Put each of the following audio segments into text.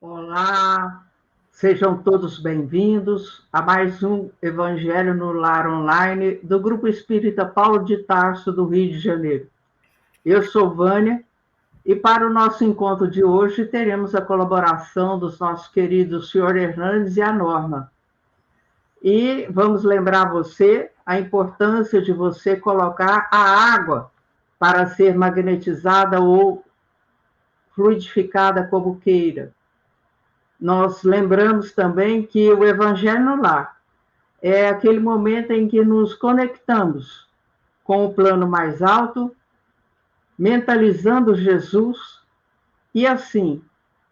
Olá, sejam todos bem-vindos a mais um Evangelho no Lar Online do Grupo Espírita Paulo de Tarso, do Rio de Janeiro. Eu sou Vânia e para o nosso encontro de hoje teremos a colaboração dos nossos queridos Sr. Hernandes e a Norma. E vamos lembrar você a importância de você colocar a água para ser magnetizada ou fluidificada como queira. Nós lembramos também que o Evangelho no Lar é aquele momento em que nos conectamos com o plano mais alto, mentalizando Jesus, e assim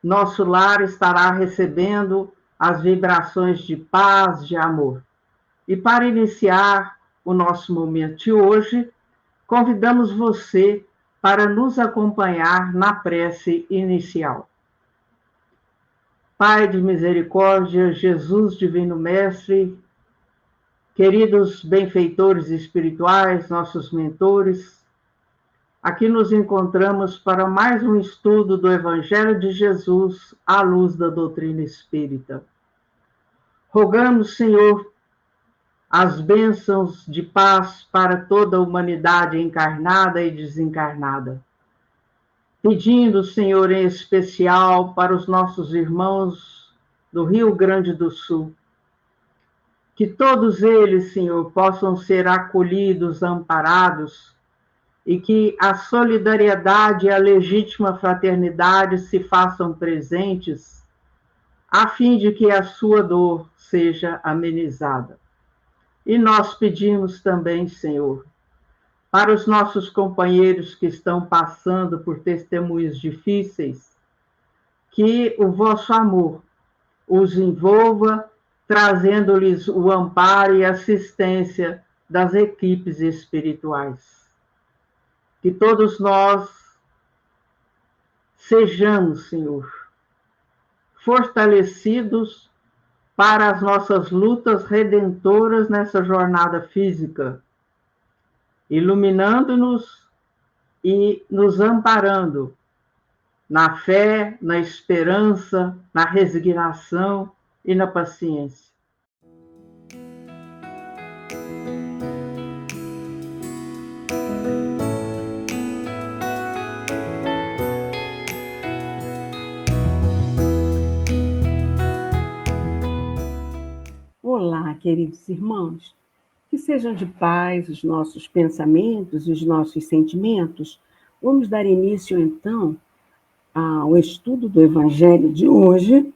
nosso lar estará recebendo as vibrações de paz, de amor. E para iniciar o nosso momento de hoje, convidamos você para nos acompanhar na prece inicial. Pai de misericórdia, Jesus Divino Mestre, queridos benfeitores espirituais, nossos mentores, aqui nos encontramos para mais um estudo do Evangelho de Jesus à luz da doutrina espírita. Rogamos, Senhor, as bênçãos de paz para toda a humanidade encarnada e desencarnada. Pedindo, Senhor, em especial para os nossos irmãos do Rio Grande do Sul, que todos eles, Senhor, possam ser acolhidos, amparados, e que a solidariedade e a legítima fraternidade se façam presentes, a fim de que a sua dor seja amenizada. E nós pedimos também, Senhor, para os nossos companheiros que estão passando por testemunhos difíceis, que o vosso amor os envolva, trazendo-lhes o amparo e assistência das equipes espirituais. Que todos nós sejamos, Senhor, fortalecidos para as nossas lutas redentoras nessa jornada física, iluminando-nos e nos amparando na fé, na esperança, na resignação e na paciência. Olá, queridos irmãos, que sejam de paz os nossos pensamentos e os nossos sentimentos. Vamos dar início, então, ao estudo do Evangelho de hoje,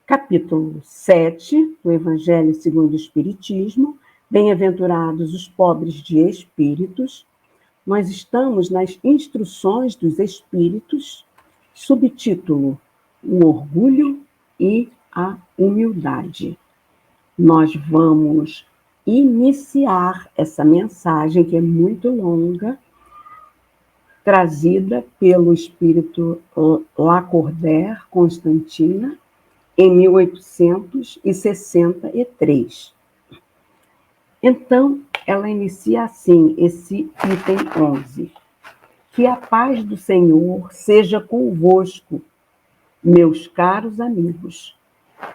capítulo 7 do Evangelho segundo o Espiritismo, Bem-aventurados os pobres de espíritos. Nós estamos nas instruções dos espíritos, subtítulo: o orgulho e a humildade. Nós vamos iniciar essa mensagem, que é muito longa, trazida pelo espírito Lacordaire Constantina, em 1863. Então, ela inicia assim, esse item 11. Que a paz do Senhor seja convosco, meus caros amigos.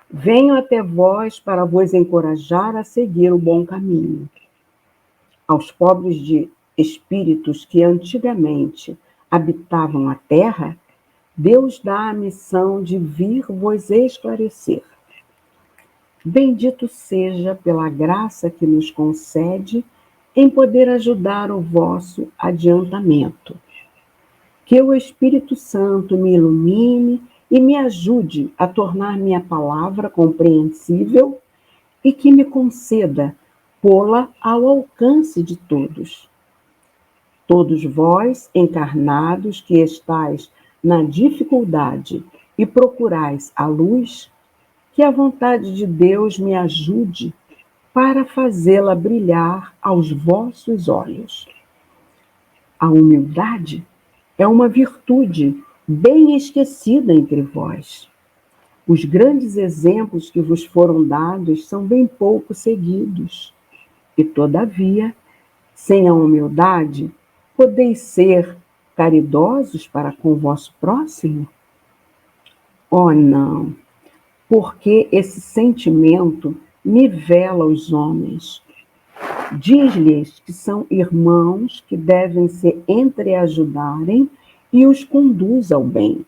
Venho até vós para vos encorajar a seguir o bom caminho. Aos pobres de espíritos que antigamente habitavam a terra, Deus dá a missão de vir vos esclarecer. Bendito seja pela graça que nos concede em poder ajudar o vosso adiantamento. Que o Espírito Santo me ilumine e me ajude a tornar minha palavra compreensível e que me conceda pô-la ao alcance de todos. Todos vós, encarnados, que estáis na dificuldade e procurais a luz, que a vontade de Deus me ajude para fazê-la brilhar aos vossos olhos. A humildade é uma virtude bem esquecida entre vós. Os grandes exemplos que vos foram dados são bem pouco seguidos. E, todavia, sem a humildade, podeis ser caridosos para com o vosso próximo? Oh, não, porque esse sentimento nivela os homens. Diz-lhes que são irmãos que devem se entreajudarem e os conduz ao bem.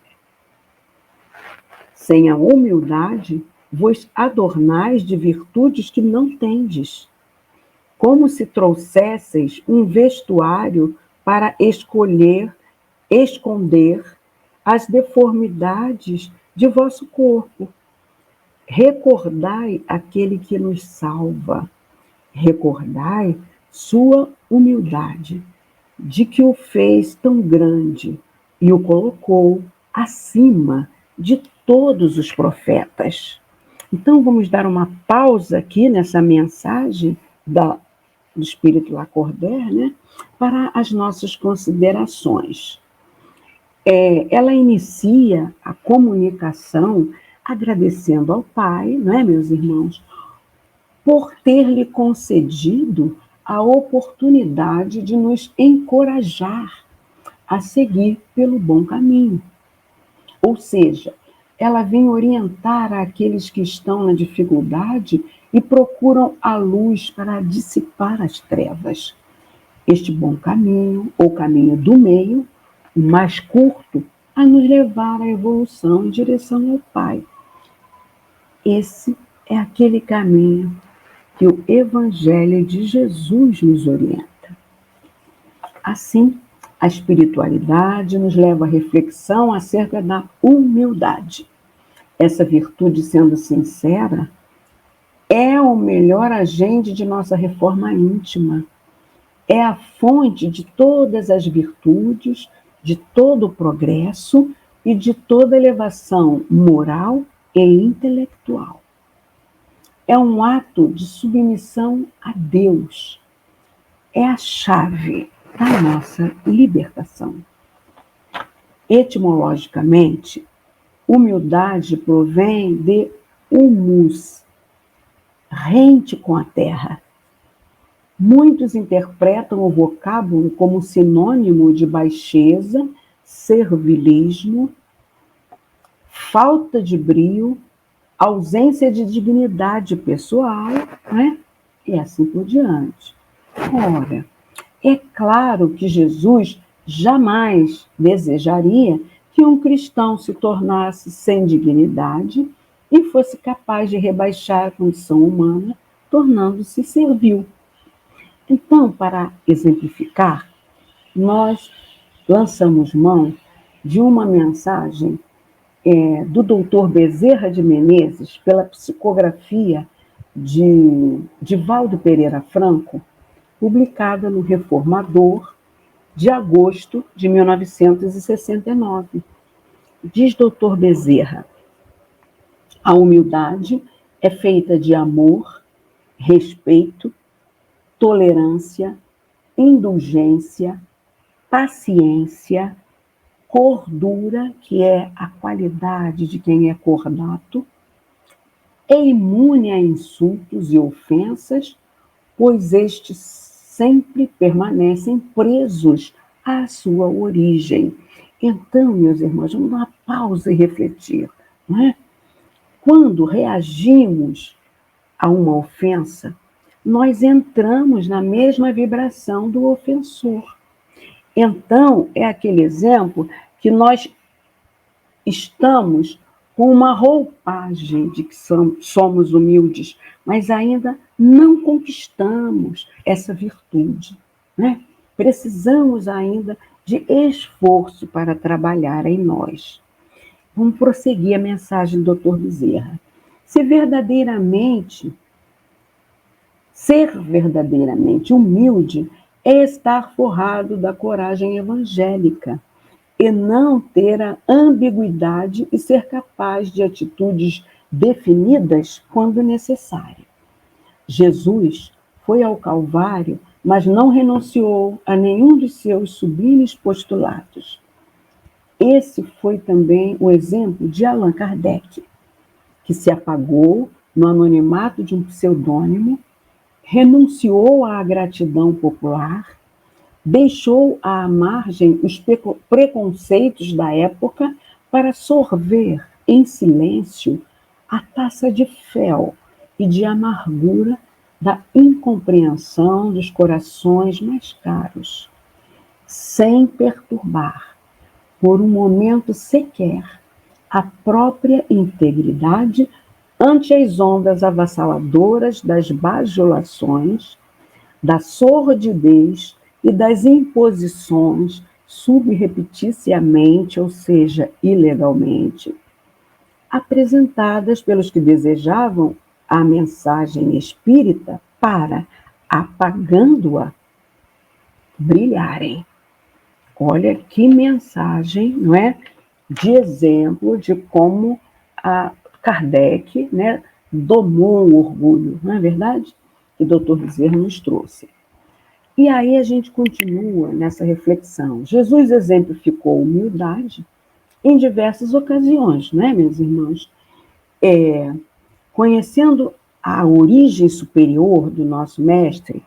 Sem a humildade, vos adornais de virtudes que não tendes, como se trouxesseis um vestuário para esconder as deformidades de vosso corpo. Recordai aquele que nos salva, recordai sua humildade, de que o fez tão grande e o colocou acima de todos os profetas. Então, vamos dar uma pausa aqui nessa mensagem do Espírito Lacordaire, né, para as nossas considerações. Ela inicia a comunicação agradecendo ao Pai, não é, meus irmãos, por ter lhe concedido a oportunidade de nos encorajar a seguir pelo bom caminho. Ou seja, ela vem orientar aqueles que estão na dificuldade e procuram a luz para dissipar as trevas. Este bom caminho, ou caminho do meio, o mais curto, a nos levar à evolução em direção ao Pai. Esse é aquele caminho que o Evangelho de Jesus nos orienta. Assim, a espiritualidade nos leva à reflexão acerca da humildade. Essa virtude, sendo sincera, é o melhor agente de nossa reforma íntima. É a fonte de todas as virtudes, de todo o progresso e de toda elevação moral e intelectual. É um ato de submissão a Deus. É a chave da nossa libertação. Etimologicamente, humildade provém de humus, rente com a terra. Muitos interpretam o vocábulo como sinônimo de baixeza, servilismo, falta de brio, ausência de dignidade pessoal, né? E assim por diante. Ora, é claro que Jesus jamais desejaria que um cristão se tornasse sem dignidade e fosse capaz de rebaixar a condição humana, tornando-se servil. Então, para exemplificar, nós lançamos mão de uma mensagem do Dr. Bezerra de Menezes, pela psicografia de Valdo Pereira Franco, publicada no Reformador, de agosto de 1969. Diz Dr. Bezerra: a humildade é feita de amor, respeito, tolerância, indulgência, paciência, cordura, que é a qualidade de quem é cordato, é imune a insultos e ofensas, pois estes sempre permanecem presos à sua origem. Então, meus irmãos, vamos dar uma pausa e refletir, não é? Quando reagimos a uma ofensa, nós entramos na mesma vibração do ofensor. Então, é aquele exemplo que nós estamos com uma roupagem de que somos humildes, mas ainda não conquistamos essa virtude, né? Precisamos ainda de esforço para trabalhar em nós. Vamos prosseguir a mensagem do Dr. Bezerra. Ser verdadeiramente humilde é estar forrado da coragem evangélica e não ter a ambiguidade e ser capaz de atitudes definidas quando necessário. Jesus foi ao Calvário, mas não renunciou a nenhum de seus sublimes postulados. Esse foi também o exemplo de Allan Kardec, que se apagou no anonimato de um pseudônimo, renunciou à gratidão popular, deixou à margem os preconceitos da época para sorver em silêncio a taça de fel e de amargura da incompreensão dos corações mais caros, sem perturbar, por um momento sequer, a própria integridade ante as ondas avassaladoras das bajulações, da sordidez e das imposições subrepticiamente, ou seja, ilegalmente, apresentadas pelos que desejavam a mensagem espírita para, apagando-a, brilharem. Olha que mensagem, não é? De exemplo de como a Kardec, né, domou o orgulho, não é verdade? Que o Dr. Bezerra nos trouxe. E aí a gente continua nessa reflexão. Jesus exemplificou humildade em diversas ocasiões, não é, meus irmãos? Conhecendo a origem superior do nosso mestre,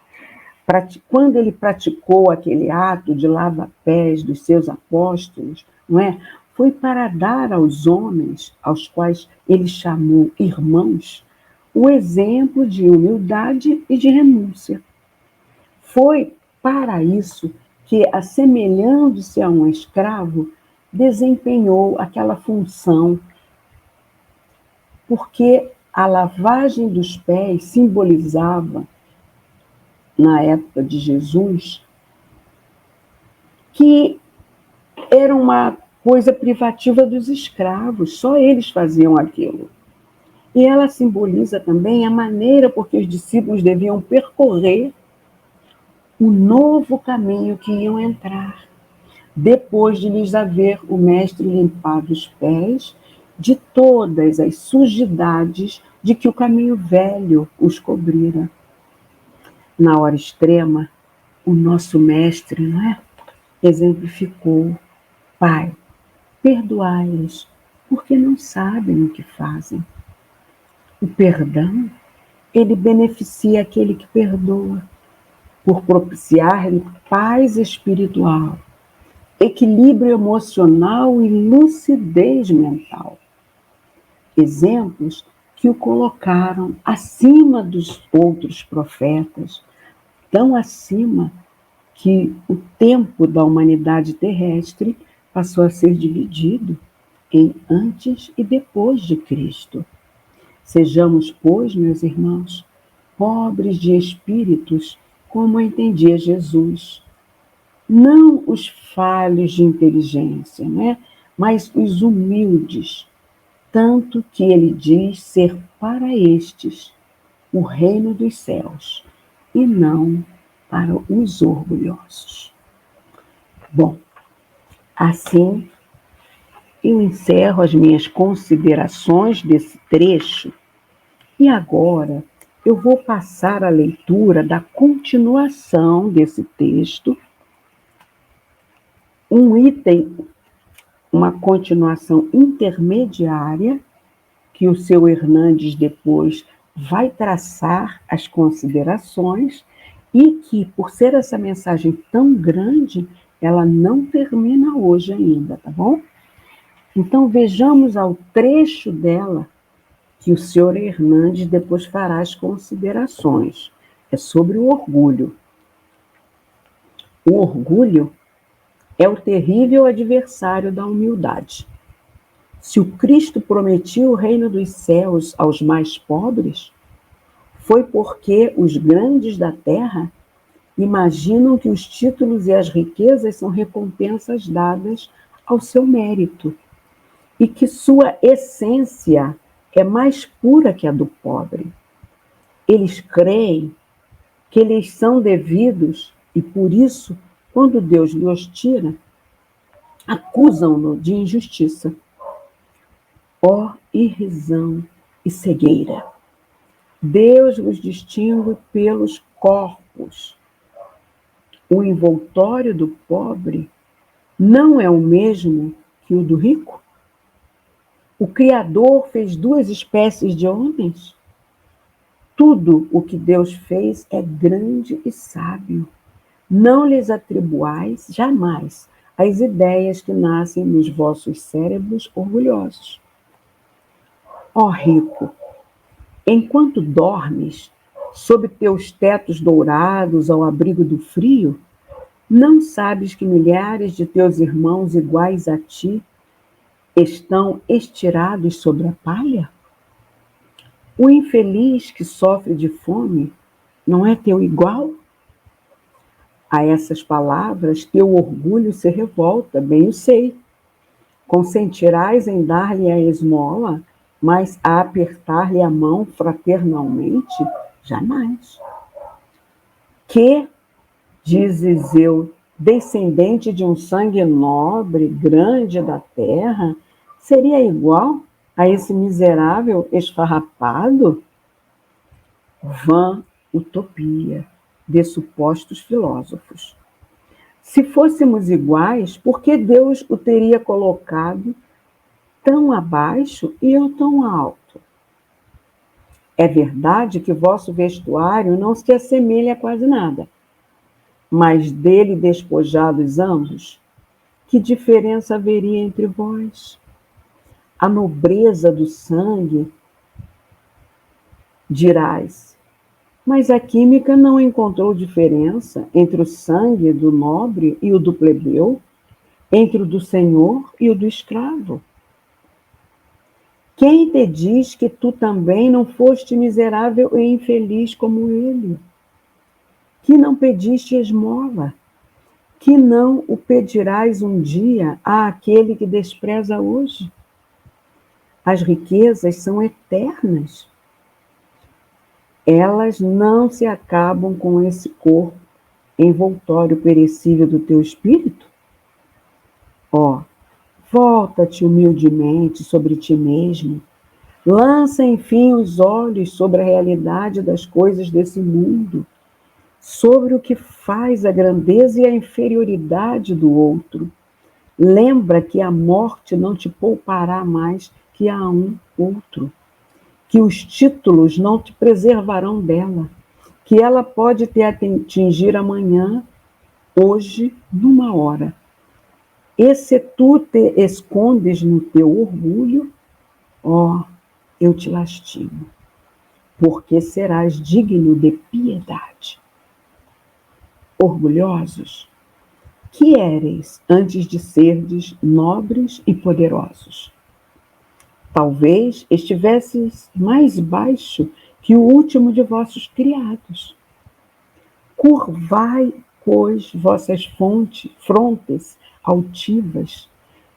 quando ele praticou aquele ato de lava-pés dos seus apóstolos, não é? Foi para dar aos homens, aos quais ele chamou irmãos, o exemplo de humildade e de renúncia. Foi para isso que, assemelhando-se a um escravo, desempenhou aquela função, porque a lavagem dos pés simbolizava, na época de Jesus, que era uma coisa privativa dos escravos, só eles faziam aquilo. E ela simboliza também a maneira por que os discípulos deviam percorrer o novo caminho que iam entrar, depois de lhes haver o mestre limpado os pés de todas as sujidades de que o caminho velho os cobrira. Na hora extrema, o nosso mestre, não é? Exemplificou: Pai, perdoai-los, porque não sabem o que fazem. O perdão, ele beneficia aquele que perdoa, por propiciar-lhe paz espiritual, equilíbrio emocional e lucidez mental. Exemplos que o colocaram acima dos outros profetas, tão acima que o tempo da humanidade terrestre passou a ser dividido em antes e depois de Cristo. Sejamos, pois, meus irmãos, pobres de espíritos, como entendia Jesus. Não os falhos de inteligência, né? Mas os humildes, tanto que ele diz ser para estes o reino dos céus, e não para os orgulhosos. Bom, assim eu encerro as minhas considerações desse trecho e agora eu vou passar a leitura da continuação desse texto, um item, uma continuação intermediária, que o seu Hernandes depois vai traçar as considerações e que, por ser essa mensagem tão grande, ela não termina hoje ainda, tá bom? Então, vejamos ao trecho dela que o senhor Hernandes depois fará as considerações. É sobre o orgulho. O orgulho é o terrível adversário da humildade. Se o Cristo prometia o reino dos céus aos mais pobres, foi porque os grandes da terra imaginam que os títulos e as riquezas são recompensas dadas ao seu mérito e que sua essência é mais pura que a do pobre. Eles creem que eles são devidos e, por isso, quando Deus lhes tira, acusam-no de injustiça. Ó irrisão e cegueira! Deus os distingue pelos corpos. O envoltório do pobre não é o mesmo que o do rico? O Criador fez duas espécies de homens? Tudo o que Deus fez é grande e sábio. Não lhes atribuais jamais as ideias que nascem nos vossos cérebros orgulhosos. Ó rico, enquanto dormes, sob teus tetos dourados ao abrigo do frio, não sabes que milhares de teus irmãos iguais a ti estão estirados sobre a palha? O infeliz que sofre de fome não é teu igual? A essas palavras, teu orgulho se revolta, bem o sei. Consentirás em dar-lhe a esmola, mas a apertar-lhe a mão fraternalmente, jamais. Que, dizes eu, descendente de um sangue nobre, grande da terra, seria igual a esse miserável esfarrapado? Vã utopia de supostos filósofos. Se fôssemos iguais, por que Deus o teria colocado tão abaixo e eu tão alto? É verdade que vosso vestuário não se assemelha a quase nada, mas dele despojados ambos, que diferença haveria entre vós? A nobreza do sangue, dirás, mas a química não encontrou diferença entre o sangue do nobre e o do plebeu, entre o do senhor e o do escravo. Quem te diz que tu também não foste miserável e infeliz como ele? Que não pediste esmola? Que não o pedirás um dia àquele que despreza hoje? As riquezas são eternas. Elas não se acabam com esse corpo envoltório perecível do teu espírito? Ó, volta-te humildemente sobre ti mesmo. Lança, enfim, os olhos sobre a realidade das coisas desse mundo, sobre o que faz a grandeza e a inferioridade do outro. Lembra que a morte não te poupará mais que a um outro, que os títulos não te preservarão dela, que ela pode te atingir amanhã, hoje, numa hora. E se tu te escondes no teu orgulho, ó, eu te lastimo, porque serás digno de piedade. Orgulhosos, que éreis antes de serdes nobres e poderosos? Talvez estivesses mais baixo que o último de vossos criados. Curvai, pois, vossas frontes altivas,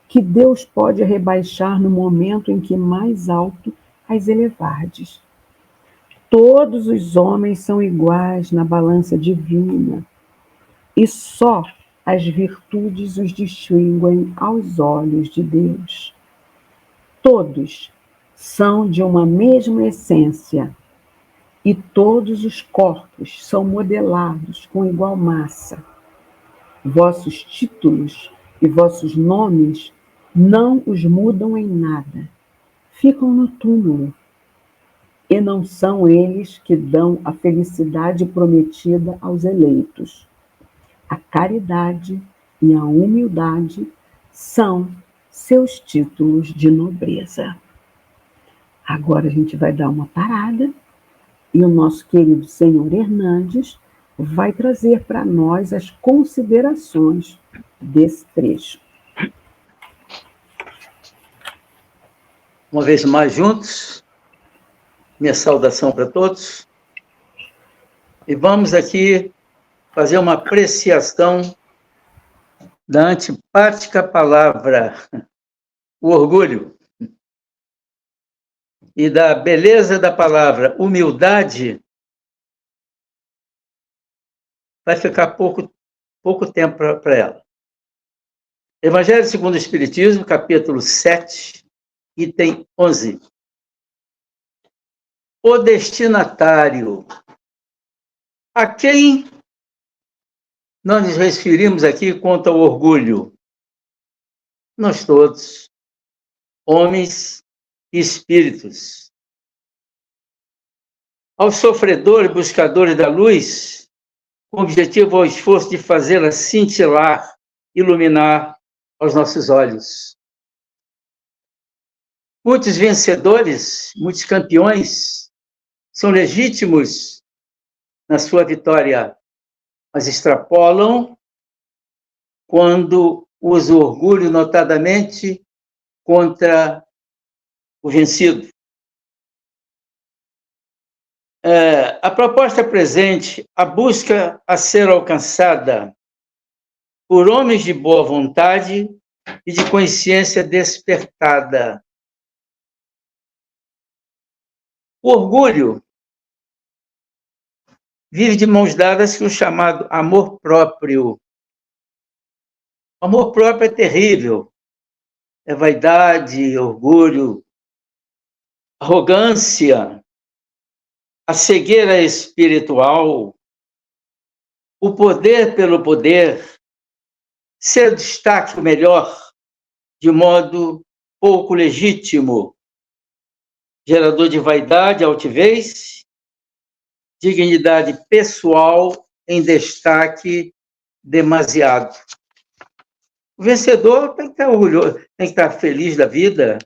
que Deus pode rebaixar no momento em que mais alto as elevardes. Todos os homens são iguais na balança divina, e só as virtudes os distinguem aos olhos de Deus. Todos são de uma mesma essência, e todos os corpos são modelados com igual massa. Vossos títulos e vossos nomes não os mudam em nada, ficam no túmulo, e não são eles que dão a felicidade prometida aos eleitos. A caridade e a humildade são seus títulos de nobreza. Agora a gente vai dar uma parada e o nosso querido senhor Hernandes vai trazer para nós as considerações desse trecho. Uma vez mais juntos, minha saudação para todos. E vamos aqui fazer uma apreciação da antipática palavra, o orgulho, e da beleza da palavra, humildade. Vai ficar pouco tempo para ela. Evangelho segundo o Espiritismo, capítulo 7, item 11. O destinatário. A quem nós nos referimos aqui quanto ao orgulho? Nós todos, homens e espíritos. Aos sofredores, buscadores da luz, com o objetivo ao esforço de fazê-la cintilar, iluminar aos nossos olhos. Muitos vencedores, muitos campeões são legítimos na sua vitória, mas extrapolam quando usa o orgulho, notadamente, contra o vencido. A proposta presente, a busca a ser alcançada por homens de boa vontade e de consciência despertada. O orgulho vive de mãos dadas com o chamado amor próprio. O amor próprio é terrível. É vaidade, orgulho, arrogância, a cegueira espiritual, o poder pelo poder, ser destaque o melhor de modo pouco legítimo, gerador de vaidade, altivez, dignidade pessoal em destaque demasiado. O vencedor tem que estar orgulhoso, tem que estar feliz da vida,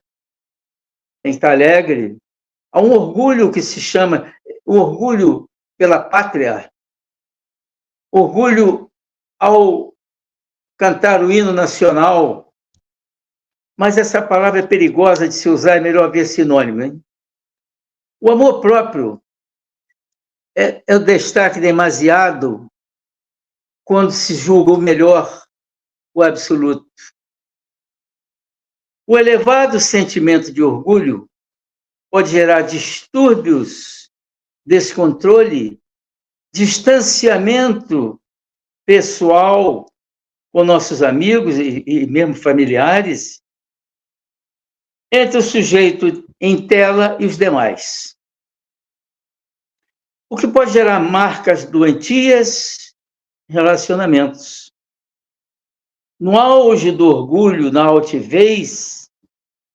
tem que estar alegre. Há um orgulho que se chama o orgulho pela pátria, orgulho ao cantar o hino nacional, mas essa palavra é perigosa de se usar, é melhor ver sinônimo, hein? O amor próprio é o destaque demasiado quando se julga o melhor, o absoluto. O elevado sentimento de orgulho pode gerar distúrbios, descontrole, distanciamento pessoal com nossos amigos e mesmo familiares, entre o sujeito em tela e os demais. O que pode gerar marcas doentias em relacionamentos. No auge do orgulho, na altivez,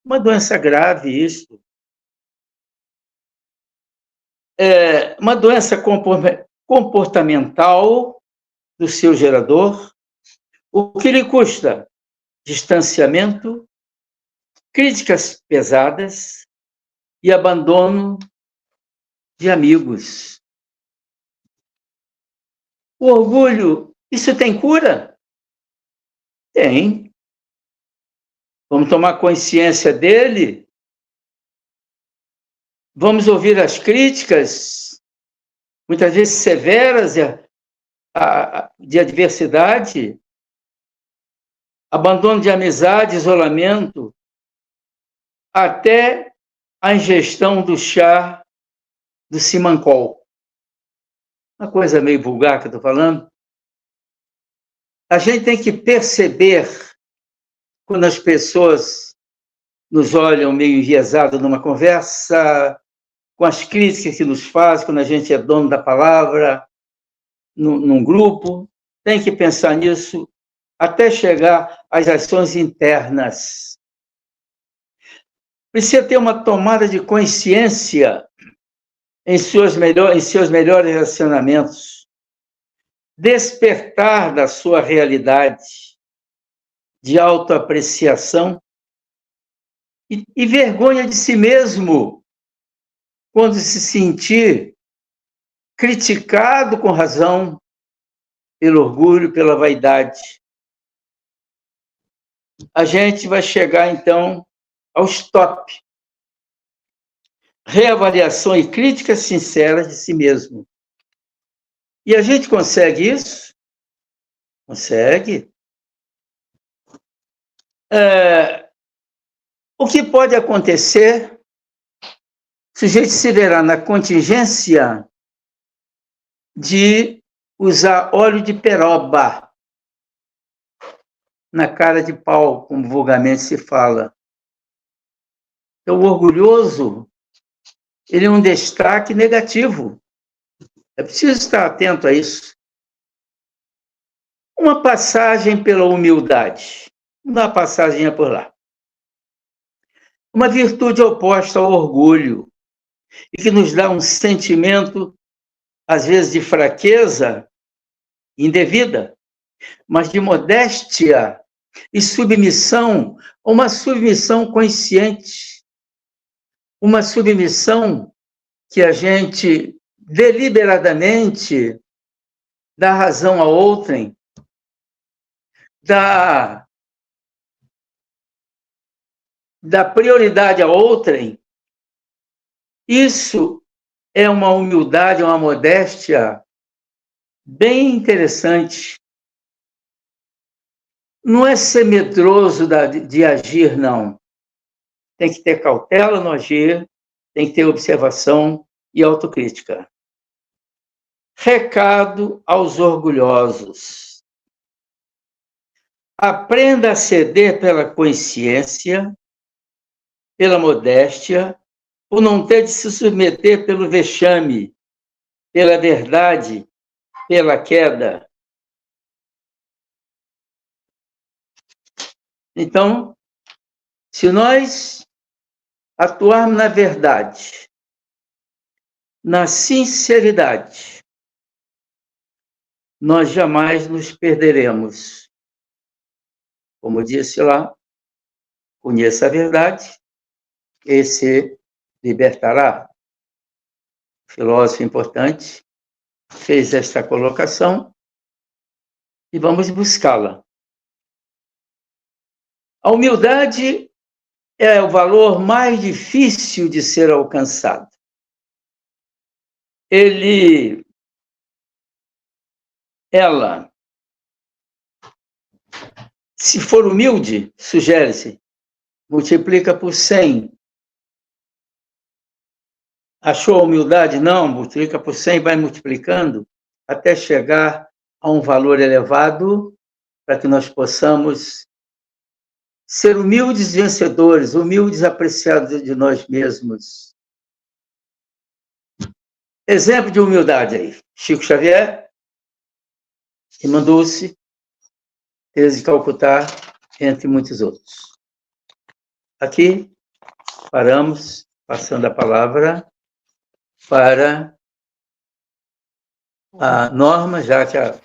uma doença grave isso. Uma doença comportamental do seu gerador, o que lhe custa distanciamento, críticas pesadas e abandono de amigos. O orgulho, isso tem cura? Tem. Vamos tomar consciência dele? Vamos ouvir as críticas, muitas vezes severas, de adversidade, abandono de amizade, isolamento, até a ingestão do chá do Simancol. Uma coisa meio vulgar que eu estou falando. A gente tem que perceber quando as pessoas nos olham meio enviesado numa conversa, com as críticas que nos fazem, quando a gente é dono da palavra, num grupo, tem que pensar nisso até chegar às ações internas. Precisa ter uma tomada de consciência em seus melhores relacionamentos, despertar da sua realidade de autoapreciação e vergonha de si mesmo quando se sentir criticado com razão pelo orgulho, pela vaidade. A gente vai chegar, então, ao stop. Reavaliação e críticas sinceras de si mesmo. E a gente consegue isso? Consegue. O que pode acontecer? O sujeito se verá na contingência de usar óleo de peroba na cara de pau, como vulgarmente se fala. Então, o orgulhoso, ele é um destaque negativo. É preciso estar atento a isso. Uma passagem pela humildade. Vamos dar uma passaginha por lá. Uma virtude oposta ao orgulho e que nos dá um sentimento, às vezes, de fraqueza indevida, mas de modéstia e submissão, uma submissão consciente uma submissão que a gente deliberadamente dá razão a outrem, dá prioridade a outrem, isso é uma humildade, uma modéstia bem interessante. Não é ser medroso de agir, não. Tem que ter cautela no agir, tem que ter observação e autocrítica. Recado aos orgulhosos. Aprenda a ceder pela consciência, pela modéstia, por não ter de se submeter pelo vexame, pela verdade, pela queda. Então, se nós atuarmos na verdade, na sinceridade, nós jamais nos perderemos. Como disse lá, conheça a verdade e se libertará. Filósofo importante fez esta colocação e vamos buscá-la. A humildade é o valor mais difícil de ser alcançado. Ela, se for humilde, sugere-se, multiplica por 100. Achou a humildade? Não, multiplica por 100, vai multiplicando até chegar a um valor elevado para que nós possamos ser humildes vencedores, humildes apreciados de nós mesmos. Exemplo de humildade aí. Chico Xavier, Irmã Dulce, Teresa de Calcutá, entre muitos outros. Aqui, paramos, passando a palavra para a Norma, já que a...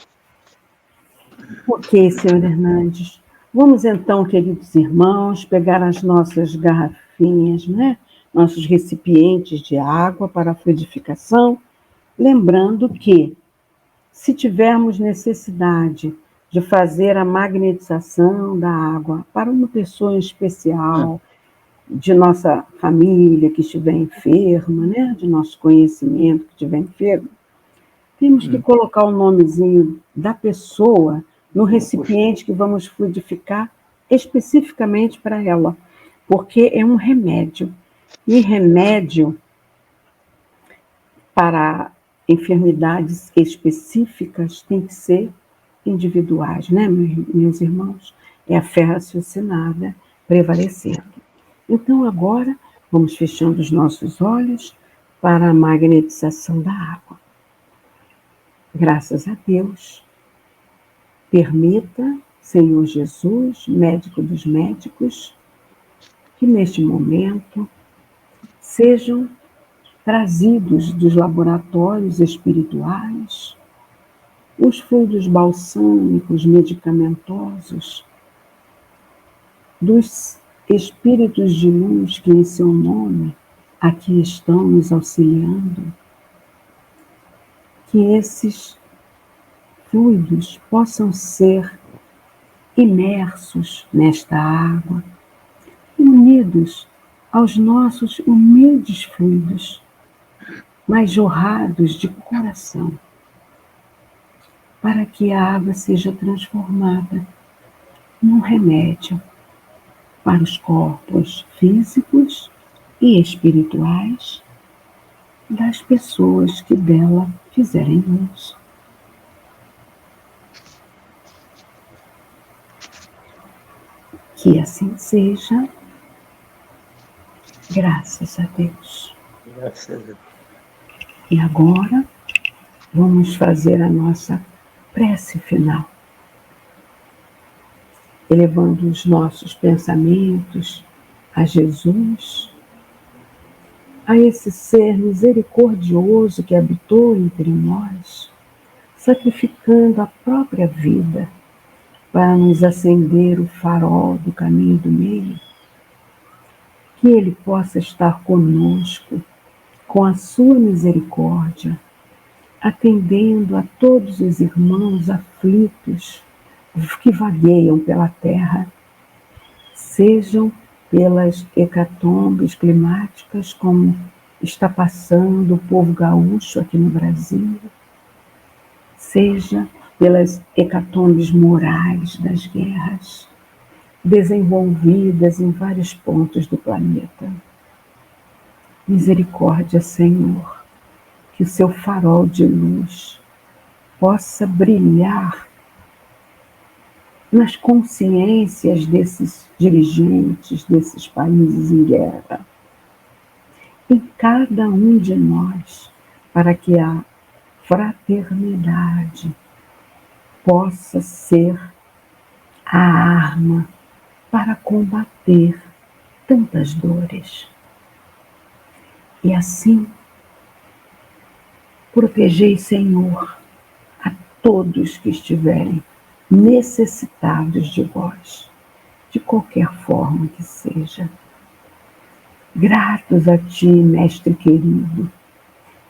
Ok, senhor Hernandes. Vamos então, queridos irmãos, pegar as nossas garrafinhas, né? Nossos recipientes de água para a fluidificação, lembrando que, se tivermos necessidade de fazer a magnetização da água para uma pessoa em especial, de nossa família que estiver enferma, né? De nosso conhecimento que estiver enfermo, temos que colocar o nomezinho da pessoa no recipiente que vamos fluidificar especificamente para ela, porque é um remédio. E remédio para enfermidades específicas tem que ser individuais, né, meus irmãos? É a fé raciocinada prevalecendo. Então, agora, vamos fechando os nossos olhos para a magnetização da água. Graças a Deus, permita, Senhor Jesus, médico dos médicos, que neste momento sejam trazidos dos laboratórios espirituais os fluidos balsâmicos, medicamentosos, dos espíritos de luz que em seu nome aqui estão nos auxiliando, que esses fluidos possam ser imersos nesta água, unidos aos nossos humildes fluidos, mas jorrados de coração, para que a água seja transformada num remédio para os corpos físicos e espirituais das pessoas que dela fizerem uso. Que assim seja, graças a Deus. Graças a Deus. E agora, vamos fazer a nossa prece final, elevando os nossos pensamentos a Jesus, a esse ser misericordioso que habitou entre nós, sacrificando a própria vida para nos acender o farol do caminho do meio, que Ele possa estar conosco, com a sua misericórdia, atendendo a todos os irmãos aflitos que vagueiam pela terra, sejam pelas hecatombes climáticas, como está passando o povo gaúcho aqui no Brasil, seja pelas hecatombes morais das guerras, desenvolvidas em vários pontos do planeta. Misericórdia, Senhor, que o seu farol de luz possa brilhar nas consciências desses dirigentes, desses países em guerra, em cada um de nós, para que a fraternidade possa ser a arma para combater tantas dores. E assim, protegei, Senhor, a todos que estiverem necessitados de vós, de qualquer forma que seja. Gratos a Ti, Mestre querido,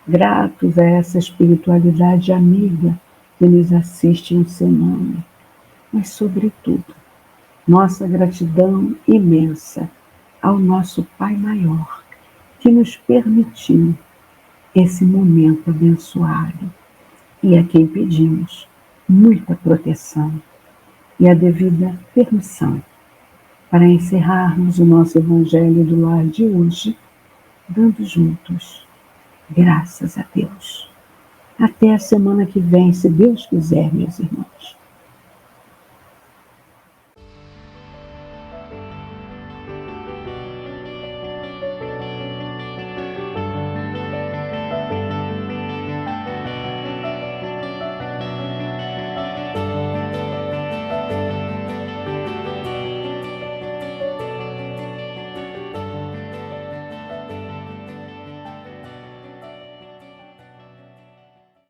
gratos a essa espiritualidade amiga que nos assiste em seu nome, mas, sobretudo, nossa gratidão imensa ao nosso Pai Maior, que nos permitiu esse momento abençoado e a quem pedimos muita proteção e a devida permissão para encerrarmos o nosso Evangelho do Lar de hoje, dando juntos graças a Deus. Até a semana que vem, se Deus quiser, meus irmãos.